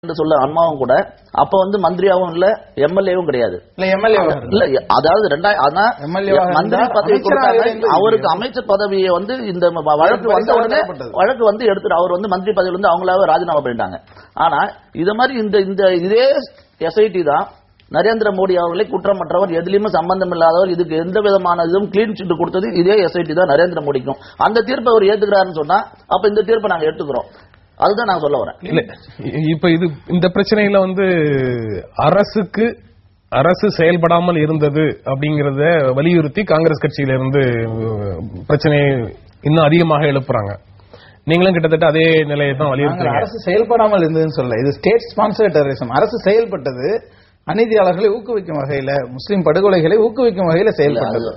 என்று சொல்ல அம்மாவும் கூட அப்ப மந்திரியாவும் இல்ல, எம்எல்ஏவும் கிடையாது. அதாவது மந்திரி பதவி கொடுத்தாங்க, அவருக்கு அமைச்சர் பதவியை இந்த வழக்கு வந்த உடனே எடுத்துட்டு அவர் மந்திரி பதவியில அவங்களாவே ராஜினாமா பண்ணிட்டாங்க. ஆனா இது மாதிரி இந்த இதே எஸ்ஐடி தான் நரேந்திர மோடி அவர்களை குற்றமற்றவர், எதிலுமே சம்பந்தம் இல்லாதவர், இதுக்கு எந்த விதமான இதுவும் கிளீன் சிட் கொடுத்தது இதே எஸ்ஐடி தான் நரேந்திர மோடிக்கும். அந்த தீர்ப்பை அவர் ஏத்துக்கிறாருன்னு சொன்னா அப்ப இந்த தீர்ப்பை நாங்க எடுத்துக்கிறோம். அதுதான் நான் சொல்ல வரேன். இல்ல இப்ப இந்த பிரச்சனையில அரசு செயல்படாமல் இருந்தது அப்படிங்கறத வலியுறுத்தி காங்கிரஸ் கட்சியில இருந்து பிரச்சனையை இன்னும் அதிகமாக எழுப்புறாங்க. நீங்களும் கிட்டத்தட்ட அதே நிலையை தான் வலியுறுத்துறீங்க. அரசு செயல்படாமல் இருந்ததுன்னு சொல்ல, இது ஸ்டேட் ஸ்பான்சர்ட் டெரரிசம். அரசு செயல்பட்டது அநீதியாளர்களை ஊக்குவிக்கும் வகையில, முஸ்லிம் படுகொலைகளை ஊக்குவிக்கும் வகையில செயல்பட்டது.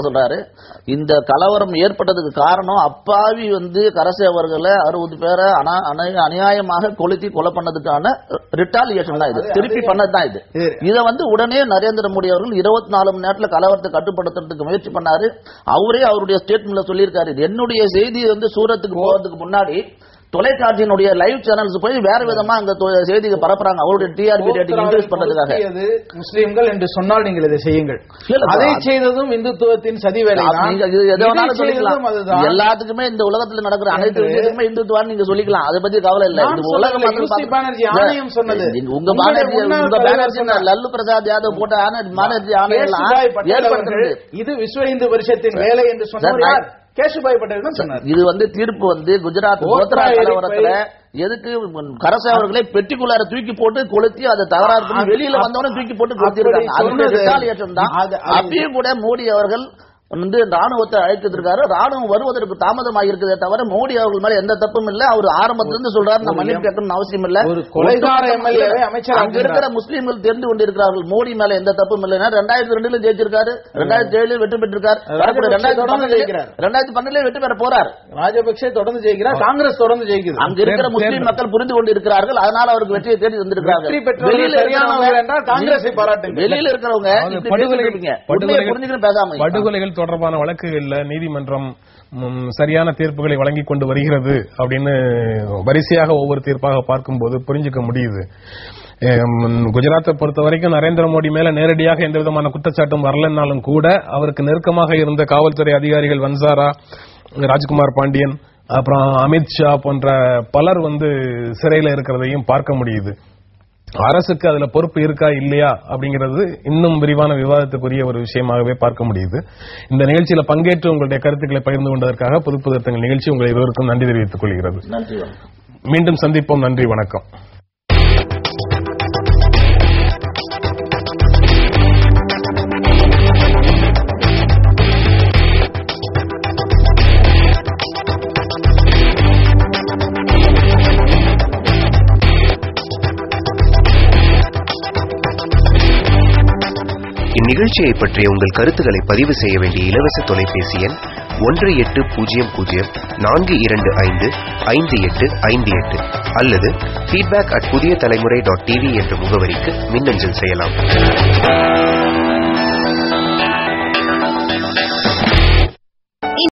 சொல்றாரு. இந்த கலவரம் ஏற்பட்டதுக்கு காரணம் அப்பாவி கரசே அவர்களை 60 பேரை அநியாயமாக கொலை பண்ணதுக்கான ரிட்டாலியேஷன் தான் இது, திருப்பி பண்ணதுதான் இது. இதை உடனே நரேந்திர மோடி அவர்கள் 24 மணி நேரத்தில் கலவரத்தை கட்டுப்படுத்துறதுக்கு முயற்சி பண்ணாரு. அவரே அவருடைய ஸ்டேட்மெண்ட்ல சொல்லியிருக்காரு, என்னுடைய செய்தி சூரத்துக்கு போறதுக்கு முன்னாடி தொலைக்காட்சியினுடைய லைவ் சேனல்ஸ் போய் வேற விதமா அங்க செய்தியை பரப்புறாங்க, அவருடைய டிஆர்பி ரேட்டிங் இன்க்ரீஸ் பண்றதுக்காக. முஸ்லிம்கள் என்று சொன்னால் நீங்கள் இதை செய்யுங்கள், அதை செய்ததும் இந்துத்துவத்தின் சதி வேலை. எல்லாத்துக்குமே இந்த உலகத்தில் நடக்கிற அனைத்து விஷயத்துக்குமே இந்துத்துவான்னு நீங்க சொல்லிக்கலாம், அதை பத்தி கவலை இல்லை. ஆணையம் சொன்னது உங்க பானர்ஜி லல்லு பிரசாத் யாதவ் போட்ட பானர்ஜி ஆணையம் இது விஸ்வ இந்து பரிஷத்தின் வேலை என்று சொன்னார். இது தீர்ப்பு குஜராத் கோத்ரா கலவரத்துல எதுக்கு கரசே அவர்களை பெட்டிக்குள்ளார தூக்கி போட்டு கொளுத்தி அதை தகராறு வெளியில வந்தவன தூக்கி போட்டு கொளுத்திருக்காங்க. அப்பயும் கூட மோடி அவர்கள் ராணுவத்தை அழைத்திருக்காரு. ராணுவம் வருவதற்கு தாமதமாக இருக்குதே தவிர மோடி அவர்கள் மேல எந்த தப்பும் இல்ல. அவர் ஆரம்பத்திலிருந்து சொல்றாரு, நான் மன்னிப்பு கேட்கணும் அவசியம் இல்ல. அங்க இருக்கிற முஸ்லீம்கள் தெரிந்து கொண்டிருக்கிறார்கள் மோடி மேல எந்த தப்பும் இல்லை. 2002 ஜெயிச்சிருக்காரு, 2007 வெற்றி பெற்றிருக்காரு, 2012 வெற்றி பெற போறார். ராஜபக்சே தொடர்ந்து ஜெயிக்கிறார், காங்கிரஸ் தொடர்ந்து ஜெயிக்கிறது. அங்க இருக்கிற முஸ்லீம் மக்கள் புரிந்து கொண்டிருக்கிறார்கள், அதனால அவருக்கு வெற்றியை தேடி வந்திருக்கிறார்கள். வெளியில இருக்கிறவங்க புரிஞ்சுக்கிட்டு பேசாம படுகொலைகள் தொடர்பான வழக்குகள்ல நீதிமன்றம் சரியான தீர்ப்புகளை வழங்கி கொண்டு வருகிறது அப்படின்னு வரிசையாக ஒவ்வொரு தீர்ப்பாக பார்க்கும்போது புரிஞ்சுக்க முடியுது. குஜராத்தை பொறுத்த வரைக்கும் நரேந்திர மோடி மேல நேரடியாக எந்த விதமான குற்றச்சாட்டும் வரலன்னாலும் கூட அவருக்கு நெருக்கமாக இருந்த காவல்துறை அதிகாரிகள் வன்சாரா, ராஜ்குமார் பாண்டியன், அப்புறம் அமித்ஷா போன்ற பலர் சிறையில் இருக்கிறதையும் பார்க்க முடியுது. அரசுக்கு அதுல பொறுப்பு இருக்கா இல்லையா அப்படிங்கிறது இன்னும் விரிவான விவாதத்துக்குரிய ஒரு விஷயமாகவே பார்க்க முடியுது. இந்த நிகழ்ச்சியில பங்கேற்று உங்களுடைய கருத்துக்களை பகிர்ந்து கொண்டதற்காக புதுப்புதத்தங்கள் நிகழ்ச்சி உங்கள் இருவருக்கும் நன்றி தெரிவித்துக் கொள்கிறது. மீண்டும் சந்திப்போம். நன்றி, வணக்கம். இந்நிகழ்ச்சியை பற்றிய உங்கள் கருத்துக்களை பதிவு செய்ய வேண்டிய இலவச தொலைபேசி எண் 180052555858 அல்லது feedback@pudiyatalamurai.tv என்ற முகவரிக்கு மின்னஞ்சல் செய்யலாம்.